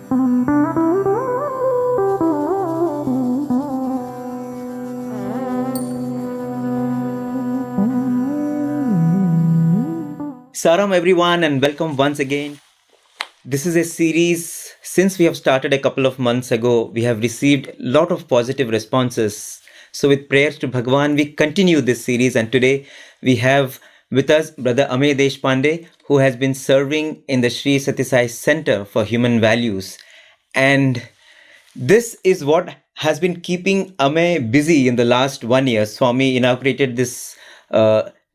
Saram, everyone, and welcome once again. This is a series. Since we have started a couple of months ago, we have received a lot of positive responses. So, with prayers to Bhagwan, we continue this series. And today we have with us Brother Amey Deshpande, who has been serving in the Sri Sathya Sai Center for Human Values. And this is what has been keeping Amey busy in the last 1 year. Swami inaugurated this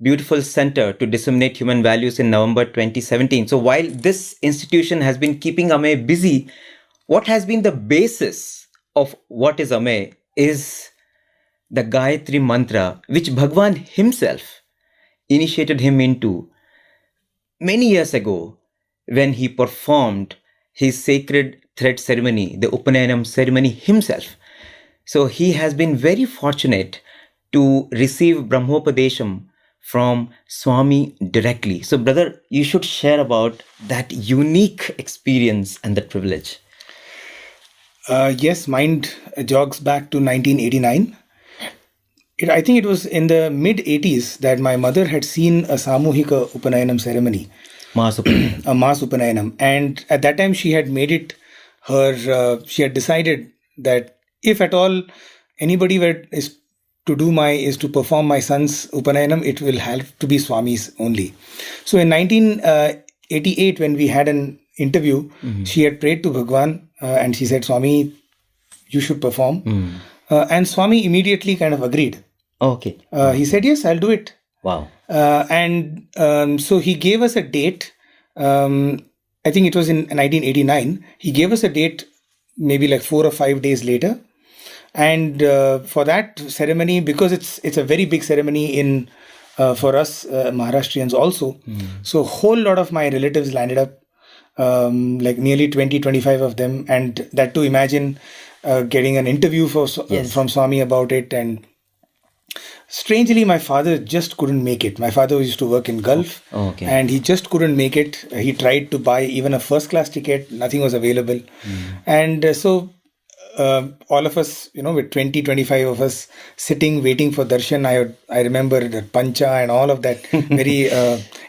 beautiful center to disseminate human values in November 2017. So while this institution has been keeping Amey busy, what has been the basis of what is Amey is the Gayatri Mantra, which Bhagwan himself initiated him into many years ago when he performed his sacred thread ceremony, the Upanayana ceremony himself. So he has been very fortunate to receive Brahmopadesham from Swami directly. So, brother, you should share about that unique experience and that privilege. Yes, mind jogs back to 1989. I think it was in the mid-80s that my mother had seen a Samuhika Upanayanam ceremony. Mass Upanayanam. A Mass Upanayanam. And at that time she had made it she had decided that if at all anybody is to perform my son's Upanayanam, it will have to be Swami's only. So in 1988, when we had an interview, she had prayed to Bhagwan and she said, Swami, you should perform. And Swami immediately kind of agreed. Okay. He said, yes, I'll do it. Wow. So he gave us a date. I think it was in 1989. He gave us a date maybe like 4 or 5 days later. And for that ceremony, because it's a very big ceremony in for us Maharashtrians also. So a whole lot of my relatives landed up, like nearly 20-25 of them. And that to imagine getting an interview from Swami about it. And strangely, my father just couldn't make it. My father used to work in Gulf, and he just couldn't make it. He tried to buy even a first class ticket. Nothing was available. And so all of us, with 20-25 of us sitting, waiting for darshan. I remember the pancha and all of that very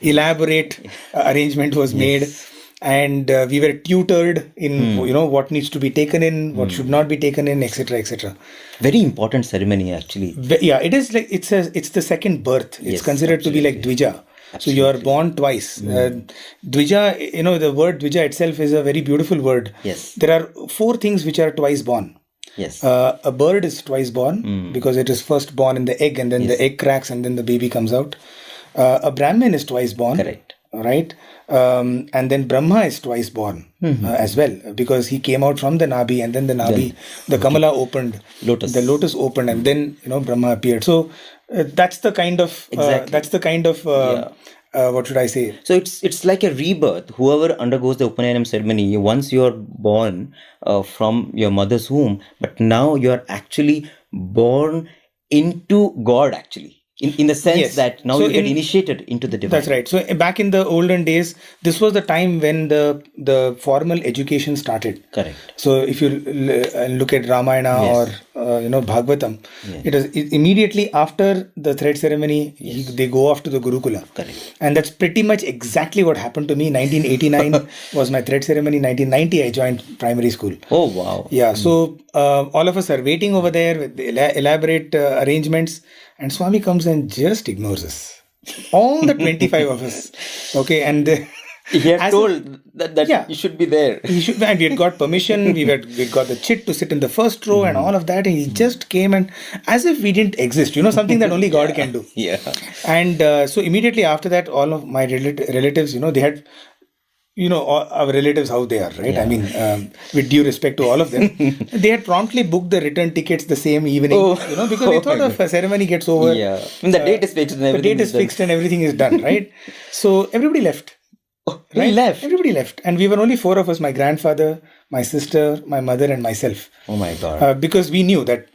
elaborate arrangement was made. And we were tutored in, what needs to be taken in, what should not be taken in, etc., etc. Very important ceremony, actually. Yeah, it is like, it's the second birth. It's considered to be like Dvija. Absolutely. So you are born twice. Dvija, the word Dvija itself is a very beautiful word. Yes. There are 4 things which are twice born. Yes. A bird is twice born because it is first born in the egg and then the egg cracks and then the baby comes out. A Brahmin is twice born. Correct. Right? And then Brahma is twice born as well, because he came out from the Nabi, and then the Nabi, the Kamala opened, the lotus opened, and then Brahma appeared. So that's the kind of what should I say? So it's like a rebirth. Whoever undergoes the Upanayanam ceremony, once you are born from your mother's womb, but now you are actually born into God, actually. In the sense that now you get initiated into the divine. That's right. So back in the olden days, this was the time when the formal education started. Correct. So if you look at Ramayana or Bhagavatam, it is immediately after the thread ceremony, they go off to the Gurukula. Correct. And that's pretty much exactly what happened to me. 1989 was my thread ceremony. 1990 I joined primary school. Oh wow. Yeah. So all of us are waiting over there with the elaborate arrangements. And Swami comes and just ignores us. All the 25 of us. Okay, and he had told that you should be there. He should, and we had got permission. We got the chit to sit in the first row and all of that. And he just came and as if we didn't exist. Something that only God can do. Yeah. And so immediately after that, all of my relatives, they had. Our relatives, how they are, right? Yeah. I mean, with due respect to all of them, they had promptly booked the return tickets the same evening, because they thought the ceremony gets over. Yeah. And the date is fixed and everything. The date is fixed and everything is done, right? So everybody left. Oh, right? Left? Everybody left. And we were only 4 of us, my grandfather, my sister, my mother, and myself. Oh my God. Because we knew that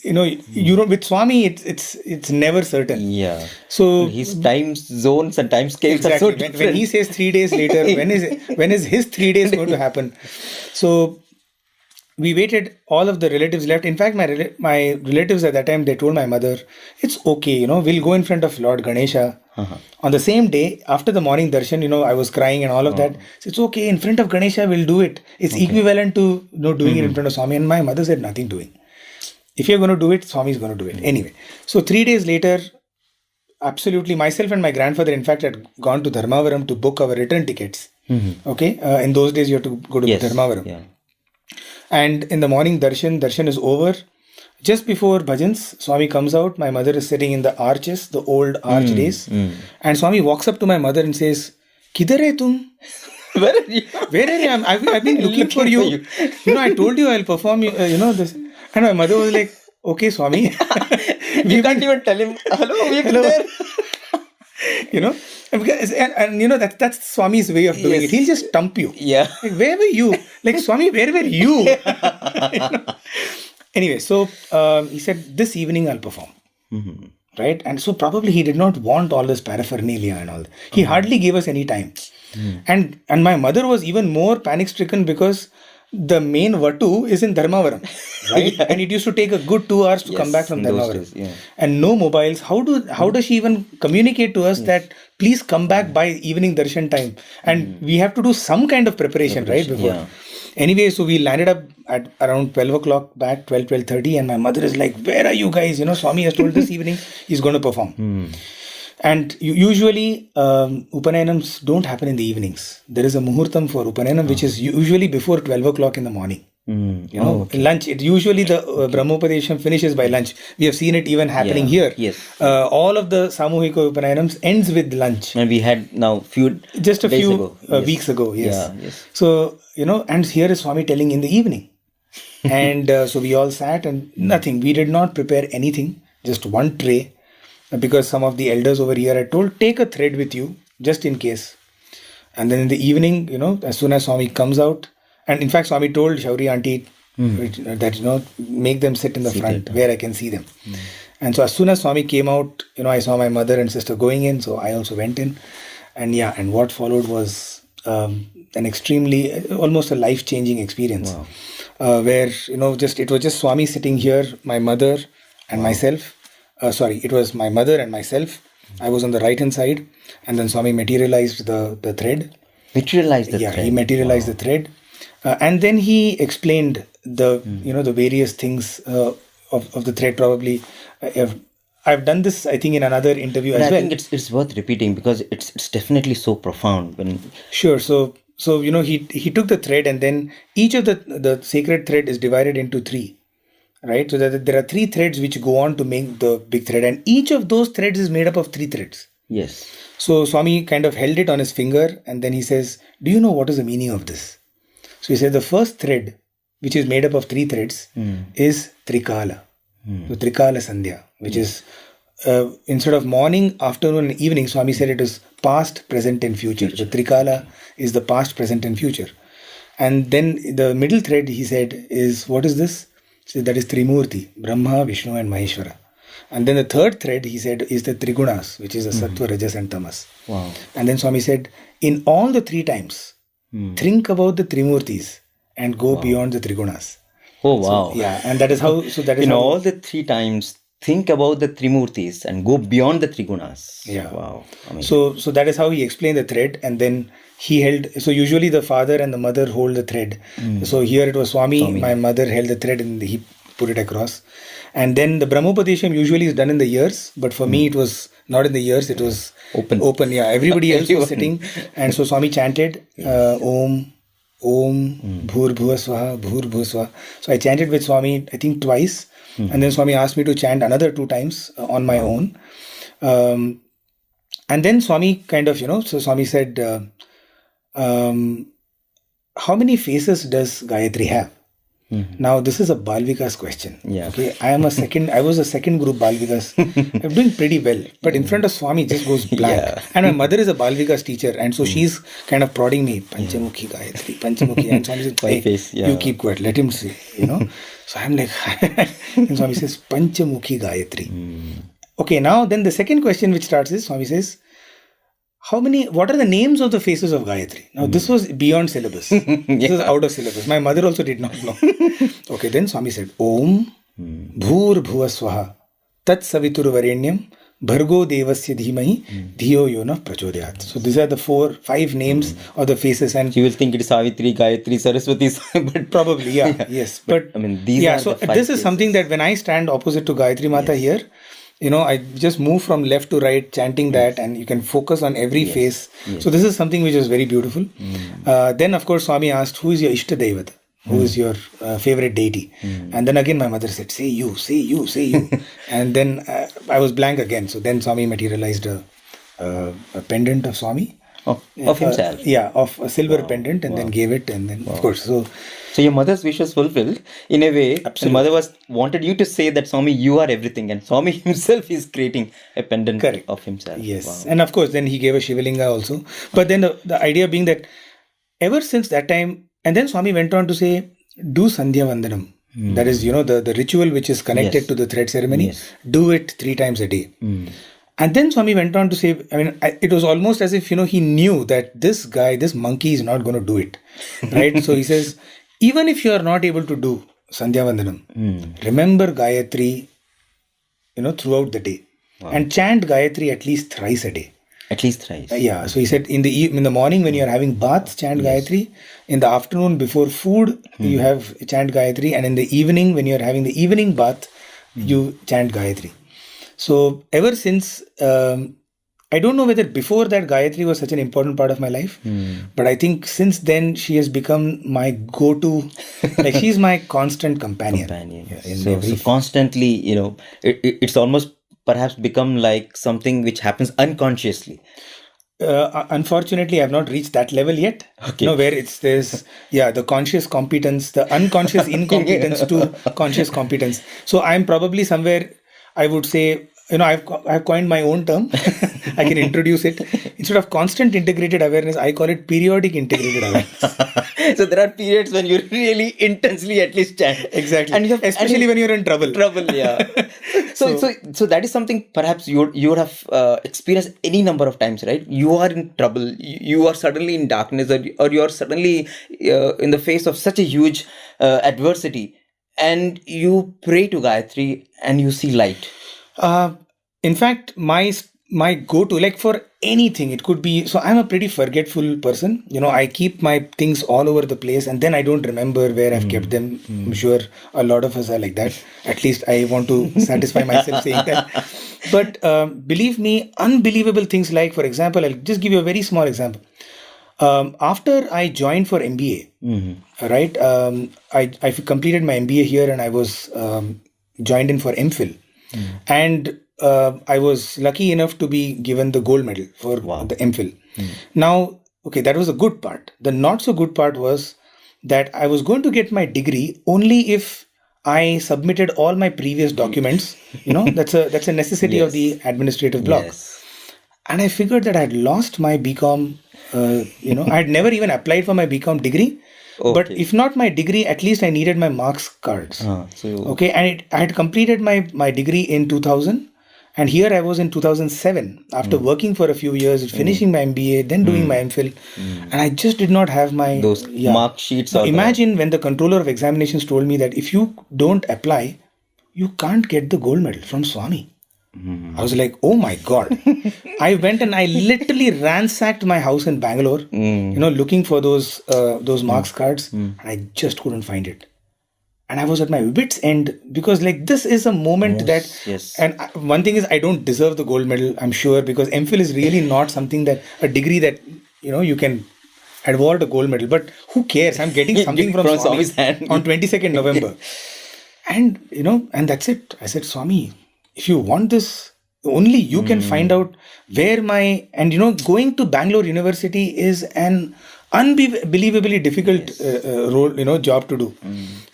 you know, with Swami, it's never certain. Yeah. So His time zones and time scales are so exactly, different. when he says 3 days later, when is his 3 days going to happen? So we waited. All of the relatives left. In fact, my relatives at that time, they told my mother, it's okay, you know, we'll go in front of Lord Ganesha. On the same day, after the morning darshan, you know, I was crying and all of that. So it's okay, in front of Ganesha, we'll do it. It's equivalent to, you know, doing it in front of Swami. And my mother said, nothing doing. If you're going to do it, Swami is going to do it. Anyway, so 3 days later, absolutely, myself and my grandfather, in fact, had gone to Dharmavaram to book our return tickets. Okay, in those days, you have to go to Dharmavaram. Yeah. And in the morning, darshan is over. Just before bhajans, Swami comes out. My mother is sitting in the arches, the old arch days. And Swami walks up to my mother and says, Kidhar hai tum? Where are you? Where are you? I've been looking for you. You know, I told you I'll perform, you know, this. And my mother was like, okay, Swami. You can't even tell him, hello, we're there. You know, and you know, that's Swami's way of doing it. He'll just stump you. Yeah. Like, where were you? Like, Swami, where were you? You know? Anyway, so he said, this evening I'll perform. Right? And so probably he did not want all this paraphernalia and all. He hardly gave us any time. And my mother was even more panic stricken because the main Vatu is in Dharmavaram, right? And it used to take a good 2 hours to come back from Dharmavaram. And no mobiles. How does she even communicate to us that please come back by evening darshan time? And we have to do some kind of preparation, right? Before. Anyway, so we landed up at around 12 o'clock back, 12:30, and my mother is like, where are you guys? You know, Swami has told this evening he's going to perform. And usually, Upanayanams don't happen in the evenings. There is a Muhurtam for Upanayanam, which is usually before 12 o'clock in the morning. You know, lunch. It usually the Brahmopadesham finishes by lunch. We have seen it even happening here. Yes. All of the Samuhika Upanayanams ends with lunch. And we had now just a few ago. weeks ago. Yes. Yeah, yes. So, you know, and here is Swami telling in the evening. And so we all sat and nothing. We did not prepare anything. Just one tray. Because some of the elders over here had told, take a thread with you, just in case. And then in the evening, you know, as soon as Swami comes out, and in fact, Swami told Shauri auntie that, you know, make them sit in the front where I can see them. And so as soon as Swami came out, you know, I saw my mother and sister going in, so I also went in. And yeah, and what followed was an extremely, almost a life-changing experience. Where, you know, it was just Swami sitting here, my mother and myself. It was my mother and myself. I was on the right hand side, and then Swami materialized the thread. Materialized the thread. Yeah, he materialized the thread, and then he explained the you know, the various things of the thread. Probably, I've done this, I think, in another interview as well. I think it's worth repeating because it's definitely so profound. Sure. So you know, he took the thread, and then each of the sacred thread is divided into 3. Right, so that there are 3 threads which go on to make the big thread, and each of those threads is made up of 3 threads. Yes. So Swami kind of held it on his finger, and then he says, do you know what is the meaning of this? So he said the first thread, which is made up of 3 threads, is Trikala. So Trikala Sandhya, which is instead of morning, afternoon, and evening, Swami said it is past, present, and future. So Trikala is the past, present, and future. And then the middle thread, he said, is what is this? So that is Trimurti, Brahma, Vishnu, and Maheshwara. And then the third thread, he said, is the Trigunas, which is the Sattva, Rajas, and Tamas. Wow. And then Swami said, in all the 3 times, think about the Trimurtis and go beyond the Trigunas. Oh, wow. So, yeah, and that is how. So that is in how, all the 3 times, think about the Trimurtis and go beyond the Trigunas. Yeah. Wow. So that is how he explained the thread, and then he held. So usually the father and the mother hold the thread. So here it was Swami. My mother held the thread and he put it across. And then the Brahmopadesham usually is done in the ears, but for me it was not in the ears. It was open. Yeah, everybody else was sitting, and so Swami chanted Om. Bhur Bhuva Swaha, Bhur Bhuva Swaha. So I chanted with Swami, I think twice. And then Swami asked me to chant another 2 times on my own. And then Swami kind of, you know, so Swami said, how many faces does Gayatri have? Now this is a Bal Vikas question. Yeah. Okay, I was a second group Bal Vikas. I'm doing pretty well, but in front of Swami it just goes blank. Yeah. And my mother is a Bal Vikas teacher, and so she's kind of prodding me, Panchamukhi Gayatri, Panchamukhi, and Swami says, hey, face, yeah. you keep quiet, let him see, So I'm like, and Swami says, Panchamukhi Gayatri. Okay, now then the second question which starts is, Swami says, what are the names of the faces of Gayatri? Now this was beyond syllabus. This was out of syllabus. My mother also did not know. Okay, then Swami said, Om Bhur Bhuva Swaha Tat Savitur Varenyam Bhargo Devasya Dhimahi Dhiyo Yona Prachodayat. So these are the 5 names of the faces, and You will think it is Savitri, Gayatri, Saraswati, but probably, yes. but I mean, these are so the 5 this is faces. something that when I stand opposite to Gayatri Mata here, I just move from left to right chanting that, and you can focus on every face. So this is something which is very beautiful. Then of course Swami asked, who is your Ishta Devata? Who is your favorite deity? And then again my mother said, say you. And then I was blank again. So then Swami materialized a pendant of Swami. Of himself. Of a silver pendant, and then gave it, and then of course. So your mother's wish was fulfilled in a way. The mother wanted you to say that Swami, you are everything, and Swami himself is creating a pendant of himself. Yes, and of course then he gave a Shivalinga also. But then the idea being that ever since that time, and then Swami went on to say, do Sandhya Vandanam. That is, the ritual which is connected to the thread ceremony. Do it 3 times a day. And then Swami went on to say, it was almost as if, he knew that this monkey is not going to do it. Right? So he says, even if you are not able to do Sandhya Vandanam, remember Gayatri, throughout the day. And chant Gayatri at least thrice a day. At least thrice. So he said in the morning when you are having bath, chant Gayatri. In the afternoon before food, you have chant Gayatri. And in the evening when you are having the evening bath, you chant Gayatri. So ever since, I don't know whether before that Gayatri was such an important part of my life, but I think since then she has become my go-to, like she's my constant companion. So constantly, it's almost perhaps become like something which happens unconsciously. Unfortunately, I have not reached that level yet. Okay. Where there's the conscious competence, the unconscious incompetence to conscious competence. So I'm probably somewhere, I would say, I've coined my own term. I can introduce it. Instead of constant integrated awareness, I call it periodic integrated awareness. So there are periods when you really intensely at least chant. Exactly. And especially when you're in trouble. So that is something perhaps you would have experienced any number of times, right? You are in trouble. You are suddenly in darkness, or you are suddenly in the face of such a huge adversity, and you pray to Gayatri and you see light. In fact, my go-to, like for anything, it could be, so I'm a pretty forgetful person. I keep my things all over the place, and then I don't remember where I've kept them. I'm sure a lot of us are like that. At least I want to satisfy myself saying that. But believe me, unbelievable things like, for example, I'll just give you a very small example. After I joined for MBA, right, I completed my MBA here, and I was joined in for MPhil. And I was lucky enough to be given the gold medal for the MPhil. Now, okay, that was a good part. The not so good part was that I was going to get my degree only if I submitted all my previous documents. That's a necessity of the administrative block. And I figured that I had lost my BCom. I had never even applied for my BCom degree. Okay. But if not my degree, at least I needed my marks cards. Okay, and I had completed my degree in 2000, and here I was in 2007 after working for a few years, finishing my MBA, then doing my MPhil, and I just did not have those mark sheets. Now, imagine when the controller of examinations told me that if you don't apply, you can't get the gold medal from Swami. I was like, oh my God. I went and I literally ransacked my house in Bangalore, looking for those marks cards. And I just couldn't find it. And I was at my wit's end because this is a moment and one thing is I don't deserve the gold medal, I'm sure, because MPhil is really not something a degree that, you can award a gold medal. But who cares? I'm getting something from Swami's hand on 22nd November. And, and that's it. I said, Swami, if you want this, only you can find out where going to Bangalore University is an unbelievably difficult job to do.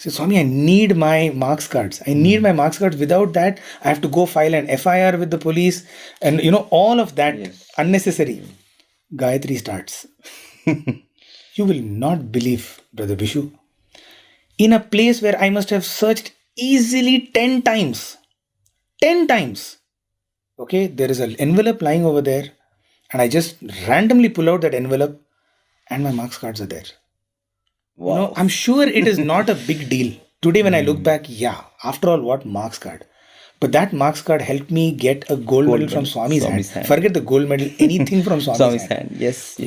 said, Swami, I need my marks cards. I need my marks cards. Without that, I have to go file an FIR with the police. And, all of that unnecessary. Gayatri starts. You will not believe, Brother Bishu. In a place where I must have searched easily 10 times. 10 times. Okay, there is an envelope lying over there. And I just randomly pull out that envelope and my marks cards are there. Wow. I'm sure it is not a big deal. Today when I look back, after all, what marks card? But that marks card helped me get a gold medal from Swami's hand. Forget the gold medal, anything from Swami's hand. Yes.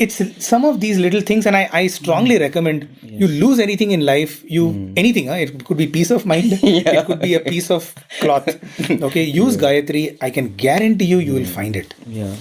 It's some of these little things, and I strongly recommend you lose anything in life, anything. It could be peace of mind, it could be a piece of cloth. Okay, use Gayatri. I can guarantee you will find it. Yeah.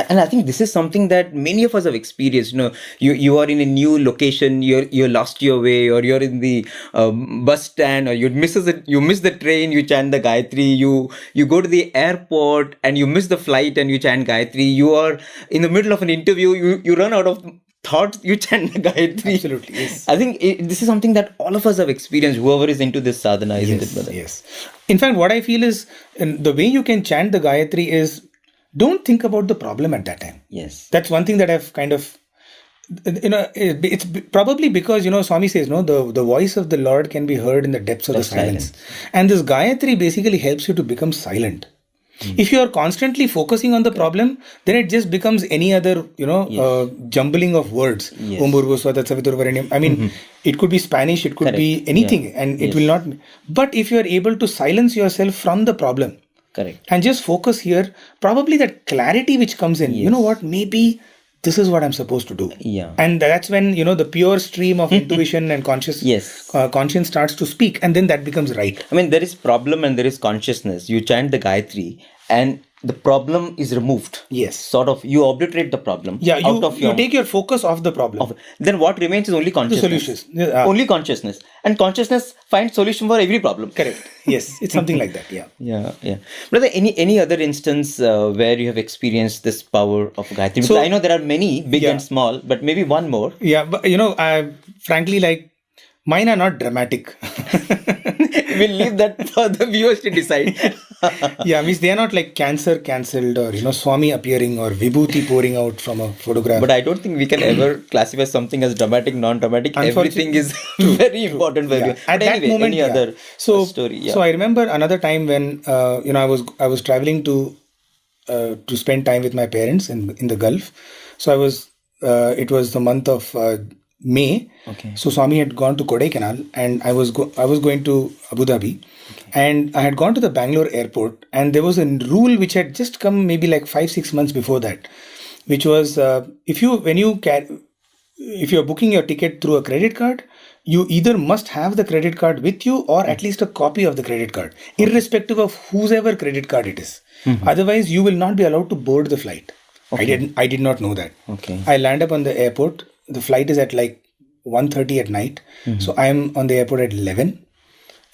And I think this is something that many of us have experienced. You are in a new location, you're lost your way, or you're in the bus stand, or you miss the train, you chant the Gayatri. You go to the airport and you miss the flight and you chant Gayatri. You are in the middle of an interview, you run out of thoughts, you chant the Gayatri. Absolutely, yes. I think this is something that all of us have experienced, whoever is into this sadhana, isn't it, brother? Yes. In fact, what I feel is, the way you can chant the Gayatri is, don't think about the problem at that time. Yes. That's one thing that I've kind of, it's probably because, Swami says, the voice of the Lord can be heard in the depths of the silence. And this Gayatri basically helps you to become silent. If you are constantly focusing on the problem, then it just becomes any other, jumbling of words. Om Bhurvusvaha Swahat Savitur. I mean, it could be Spanish, it could be anything, and it will not. But if you are able to silence yourself from the problem, correct, and just focus here, probably that clarity which comes in, you know what, maybe this is what I'm supposed to do. Yeah. And that's when, the pure stream of intuition and conscience starts to speak, and then that becomes right. I mean, there is problem and there is consciousness. You chant the Gayatri and the problem is removed. Yes. Sort of, you obliterate the problem. Yeah, you take your focus off the problem. Then what remains is only consciousness. The solutions. Only consciousness. And consciousness finds solution for every problem. Correct. Yes, it's something like that. Yeah. Yeah. Brother, any other instance where you have experienced this power of Gayatri? Because I know there are many, big and small, but maybe one more. Yeah, but frankly, mine are not dramatic. We'll leave that for the viewers to decide. Means they are not like cancer cancelled, or Swami appearing, or Vibhuti pouring out from a photograph. But I don't think we can ever classify something as dramatic, non-dramatic. Everything is very important for you. At that moment, any other story? So I remember another time when I was traveling to spend time with my parents in the Gulf. So I was. It was the month of May. Okay. So Swami had gone to Kodaikanal, and I was going to Abu Dhabi, and I had gone to the Bangalore airport, and there was a rule which had just come maybe like 5-6 months before that, which was if you're booking your ticket through a credit card, you either must have the credit card with you or at least a copy of the credit card, irrespective of whosever credit card it is. Otherwise, you will not be allowed to board the flight. Okay. I did not know that. Okay. I land up on the airport. The flight is at like 1:30 at night. So I'm on the airport at 11.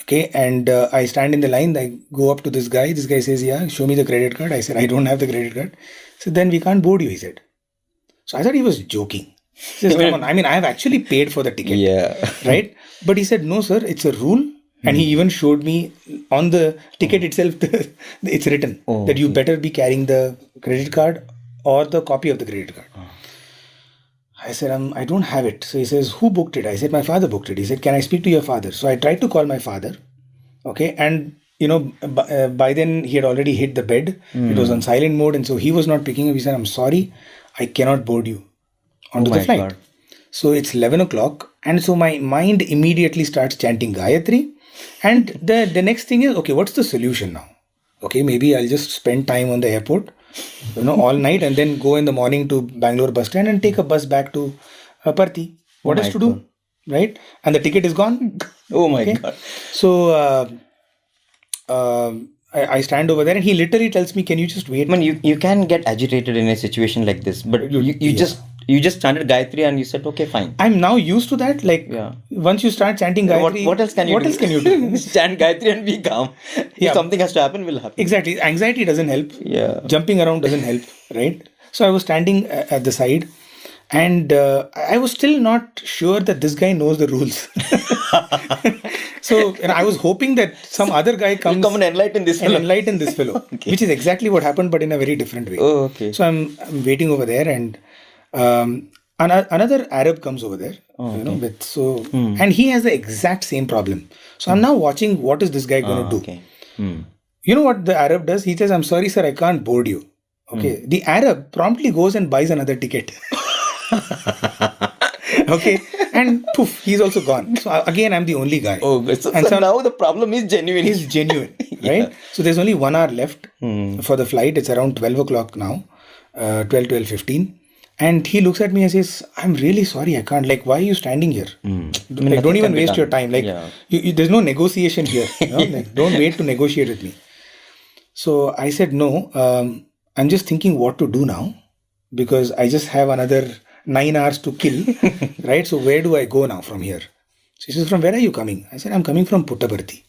Okay. And I stand in the line. I go up to this guy. This guy says, yeah, show me the credit card. I said, I don't have the credit card. So then we can't board you, he said. So I thought he was joking. He says, come on. I mean, I have actually paid for the ticket. Yeah. Right. But he said, no, sir, it's a rule. And he even showed me on the ticket itself, it's written that you better be carrying the credit card or the copy of the credit card. I said, I don't have it. So he says, who booked it? I said, my father booked it. He said, can I speak to your father? So I tried to call my father. Okay. And, by then he had already hit the bed. It was on silent mode. And so he was not picking up. He said, I'm sorry, I cannot board you onto the flight. God. So it's 11 o'clock. And so my mind immediately starts chanting Gayatri. And the next thing is, okay, what's the solution now? Okay, maybe I'll just spend time on the airport, all night, and then go in the morning to Bangalore bus stand and take a bus back to Parthi. What is to do? Right? And the ticket is gone. Oh my God. So I stand over there, and he literally tells me, can you just wait? Man, you can get agitated in a situation like this, but you just chanted Gayatri and you said, okay, fine. I'm now used to that. Once you start chanting Gayatri, what else can you do? Chant Gayatri and be calm. If something has to happen, will happen. Exactly. Anxiety doesn't help. Yeah. Jumping around doesn't help. Right. So I was standing at the side, And I was still not sure that this guy knows the rules. So I was hoping that some other guy comes Come and enlighten this and fellow. enlighten this fellow, Okay. which is exactly what happened, but in a very different way. Oh, okay. So I'm waiting over there, and another Arab comes over there, and he has the exact same problem. So I'm now watching what is this guy going to do. Okay. Hmm. You know what the Arab does? He says, "I'm sorry, sir, I can't board you." Okay. The Arab promptly goes and buys another ticket. Okay. And poof, he's also gone. So again, I'm the only guy. Oh, so now the problem is genuine. He's genuine, right? So there's only 1 hour left for the flight. It's around 12 o'clock now, 12:15. And he looks at me and says, "I'm really sorry, I can't. Like, why are you standing here? Like, don't even waste your time. Like, there's no negotiation here. Like, don't wait to negotiate with me." So I said, "No, I'm just thinking what to do now, because I just have another 9 hours to kill, right? So where do I go now from here?" So he says, "From where are you coming?" I said, "I'm coming from Puttaparthi."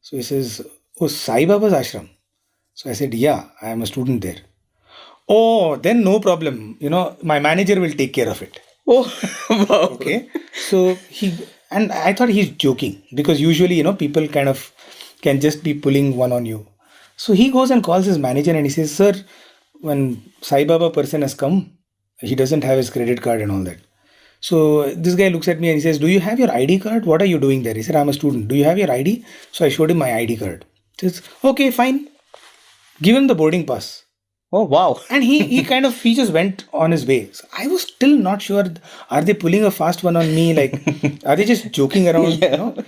So he says, "Oh, Sai Baba's ashram." So I said, "Yeah, I am a student there." "Oh, then no problem. My manager will take care of it." Oh, wow. Okay. So and I thought he's joking, because usually, people kind of can just be pulling one on you. So he goes and calls his manager and he says, "Sir, when Sai Baba person has come, he doesn't have his credit card and all that." So this guy looks at me and he says, "Do you have your ID card? What are you doing there?" He said, "I'm a student. Do you have your ID?" So I showed him my ID card. He says, "Okay, fine. Give him the boarding pass." Oh, wow. And he just went on his way. So I was still not sure. Are they pulling a fast one on me? Like, are they just joking around?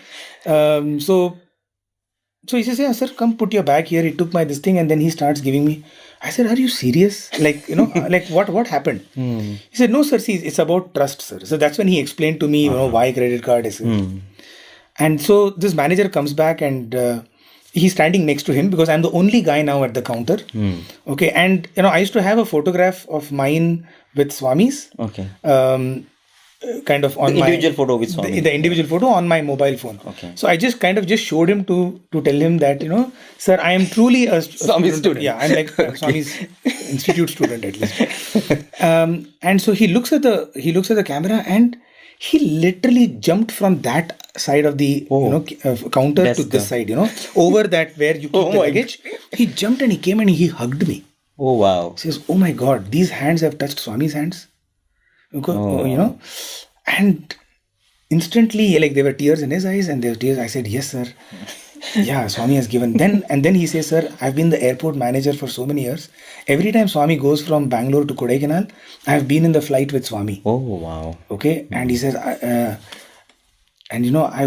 So he says, "Yeah, sir, come put your bag here." He took this thing and then he starts giving me. I said, "Are you serious? Like, like what happened?" He said, "No, sir, see, it's about trust, sir." So that's when he explained to me, why credit card is. And so this manager comes back and he's standing next to him, because I'm the only guy now at the counter. Okay. And, I used to have a photograph of mine with Swamis. Okay. Kind of on the individual photo with Swami. The individual photo on my mobile phone. Okay. So I just showed him to tell him that, "Sir, I am truly a Swami student. Yeah, I'm like Swami's institute student at least." And so he looks at the camera and he literally jumped from that side of the counter Desk. to this side, over that where you keep the luggage. He jumped and he came and he hugged me. Oh, wow. He says, "Oh my God, these hands have touched Swami's hands." And instantly, like, there were tears in his eyes and there were tears. I said, "Yes, sir. Yeah, Swami has given." Then he says, "Sir, I've been the airport manager for so many years. Every time Swami goes from Bangalore to Kodaikanal, I've been in the flight with Swami." Oh, wow. Okay. And he says, I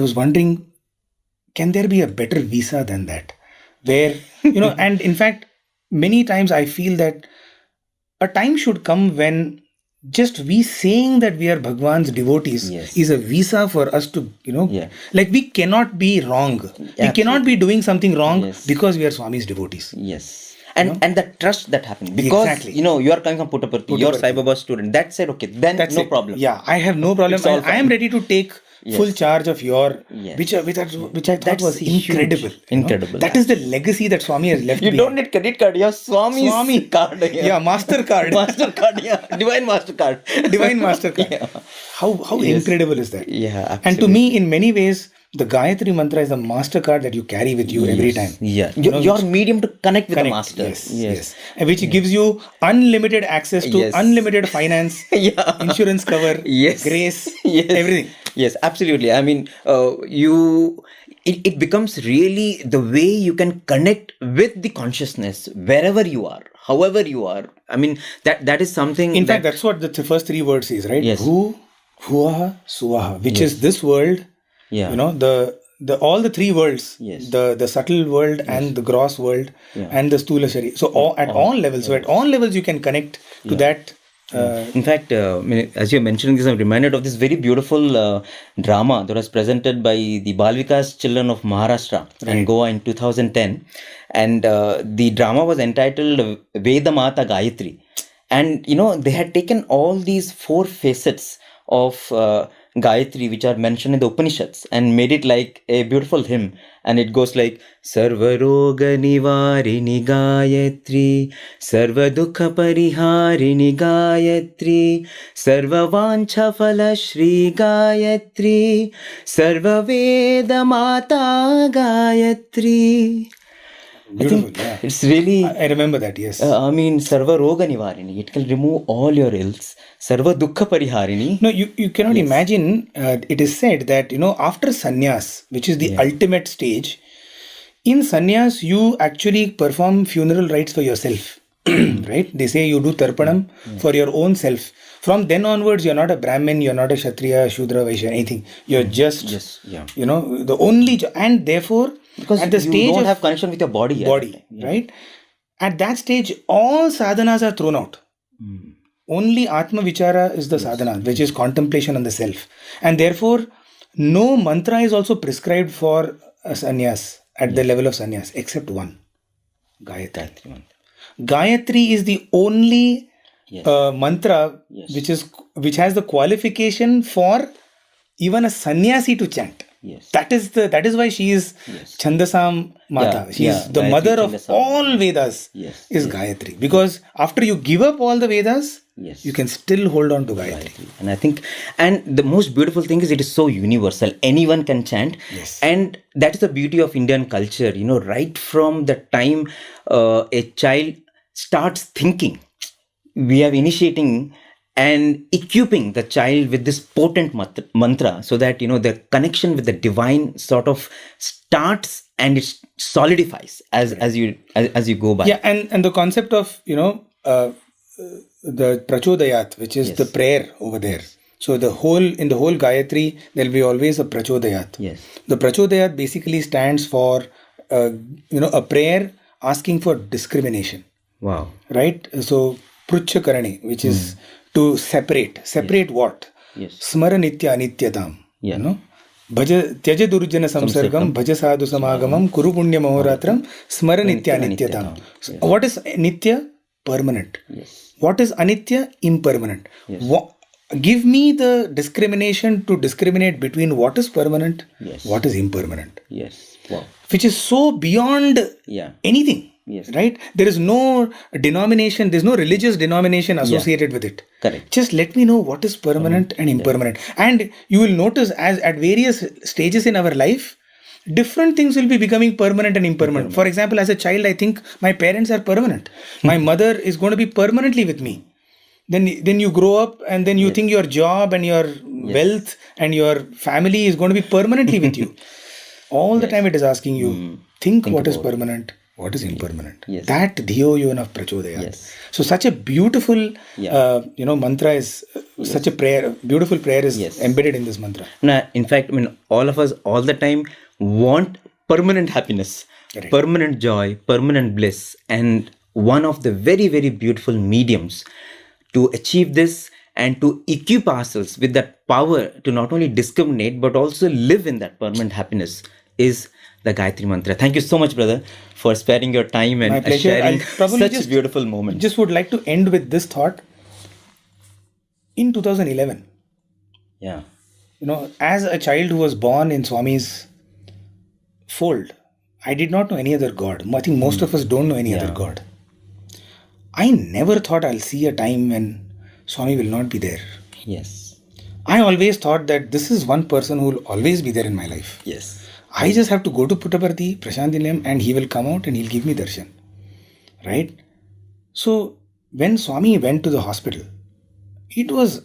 was wondering, can there be a better visa than that? Where, and in fact, many times I feel that a time should come when just we saying that we are Bhagwan's devotees is a visa for us to, like, we cannot be wrong. We cannot be doing something wrong because we are Swami's devotees. Yes. And the trust that happened, because you are coming from Puttaparthi, you're Sai Baba student. That said, okay, then that's no problem. Yeah, I have no problem. I am ready to take full charge of your, which I thought was incredible. Incredible. That is the legacy that Swami has left. You don't need credit card. You have Swami card. Yeah, MasterCard. MasterCard. Yeah, Divine MasterCard. Divine MasterCard. Yeah. How incredible is that? Yeah, absolutely. And to me, in many ways, the Gayatri Mantra is a MasterCard that you carry with you every time. Yeah, your medium to connect with the Master. Yes. And which gives you unlimited access to unlimited finance, insurance cover, grace, everything. Yes, absolutely. I mean, it becomes really the way you can connect with the consciousness wherever you are, however you are. I mean, that is something. In fact, that's what the first three words is, right? Yes. Bhu, Bhuvaha, Suvaha, which is this world. Yeah. The all the three worlds, the subtle world and the gross world and the Sthula Sharira. So at all levels, so at all levels you can connect to that. In fact, as you're mentioning this, I'm reminded of this very beautiful drama that was presented by the Balvikas children of Maharashtra in Goa in 2010. And the drama was entitled Veda Mata Gayatri. And, they had taken all these four facets of Gayatri, which are mentioned in the Upanishads, and made it like a beautiful hymn. And it goes like Sarva Roga Nivarini Gayatri, Sarva Dukha Pariharini Gayatri, Sarva Vancha Phala Shri Gayatri, Sarva Veda Mata Gayatri. Beautiful, yeah. It's really, I remember that, yes. I mean, Sarva Roga Nivarini. It can remove all your ills. Sarva Dukkha Pariharini. No, you cannot imagine. It is said that, after sannyas, which is the ultimate stage, in sannyas, you actually perform funeral rites for yourself. Right? They say you do tarpanam for your own self. From then onwards, you're not a Brahmin, you're not a Kshatriya, Shudra, Vaishya, anything. You're just, the only, and therefore, because at the stage you don't have connection with your body. Right? At that stage, all sadhanas are thrown out. Only Atma Vichara is the sadhana, which is contemplation on the self. And therefore, no mantra is also prescribed for a sannyas at the level of sannyas, except one. Gayatri. Gayatri is the only mantra which has the qualification for even a sannyasi to chant. That is why she is Chandasam Mata. She is the mother of all Vedas. Is Gayatri, because after you give up all the Vedas, you can still hold on to Gayatri. And I think, and the most beautiful thing is it is so universal. Anyone can chant. And that is the beauty of Indian culture. Right from the time a child starts thinking, we are initiating and equipping the child with this potent mantra, so that the connection with the divine sort of starts and it solidifies as you go by. Yeah, and the concept of the prachodayat, which is the prayer over there. So in the whole Gayatri, there will be always a prachodayat. The prachodayat basically stands for a prayer asking for discrimination. Wow. Right? So pruchya karani, which is to separate what? Smara nitya anityatam. Bhaja tyaja durjana samsargam, bhaja sadhu samagamam, kuru punya mahoratram, smara nitya anityatam. So what is nitya? Permanent. What is anitya? Impermanent. Give me the discrimination to discriminate between what is permanent, what is impermanent. Wow. Which is so beyond anything. Right? There is no denomination, there's no religious denomination associated with it. Correct. Just let me know what is permanent and impermanent. And you will notice, as at various stages in our life, different things will be becoming permanent and impermanent. For example, as a child, I think my parents are permanent. My mother is going to be permanently with me. Then you grow up, and then you think your job and your wealth and your family is going to be permanently with you. All the time it is asking you, think what is permanent, what is impermanent. That dhiyo yona prachodayat. So such a beautiful mantra is, such a prayer, beautiful prayer is embedded in this mantra. Now, in fact, all of us all the time want permanent happiness, permanent joy, permanent bliss. And one of the very, very beautiful mediums to achieve this and to equip ourselves with that power to not only discriminate but also live in that permanent happiness is the Gayatri Mantra. Thank you so much, brother, for sparing your time and sharing such beautiful moments. Just would like to end with this thought. In 2011, as a child who was born in Swami's fold, I did not know any other God. I think most of us don't know any other God. I never thought I'll see a time when Swami will not be there. I always thought that this is one person who will always be there in my life. I just have to go to Puttaparthi, Prasanthi Nilayam, and he will come out and he'll give me darshan. Right? So, when Swami went to the hospital, it was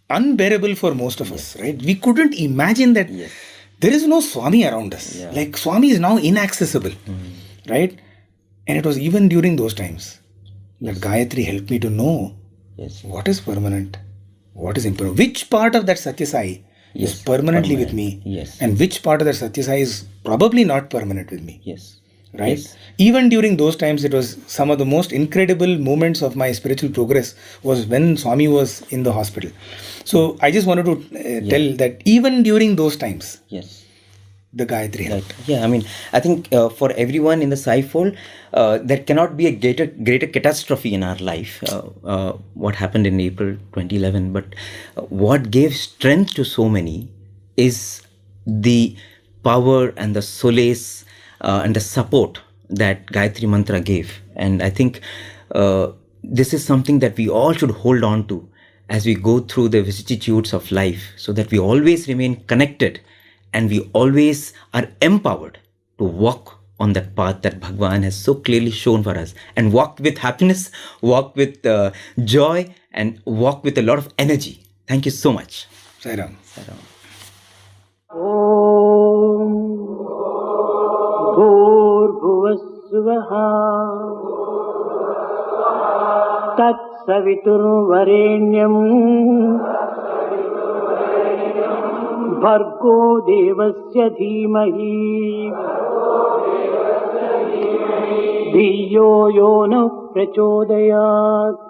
unbearable for most of us, right? We couldn't imagine that there is no Swami around us. Like, Swami is now inaccessible, right? And it was even during those times that Gayatri helped me to know what is permanent, what is impermanent, which part of that Satya Sai is permanently with me, and which part of that Satya Sai is probably not permanent with me. Right? Even during those times, it was some of the most incredible moments of my spiritual progress was when Swami was in the hospital. So I just wanted to tell that even during those times, the Gayatri. Right. Yeah, I mean, I think for everyone in the Sai fold, there cannot be a greater catastrophe in our life. What happened in April 2011, but what gave strength to so many is the power and the solace and the support that Gayatri Mantra gave. And I think this is something that we all should hold on to as we go through the vicissitudes of life, so that we always remain connected and we always are empowered to walk on that path that Bhagwan has so clearly shown for us, and walk with happiness, walk with joy, and walk with a lot of energy. Thank you so much. Sai Ram. ॐ भूर्भुवस्सुवः तत्सवितुर्वरेण्यम् भर्गो देवस्य धीमहि धियो यो नः प्रचोदयात्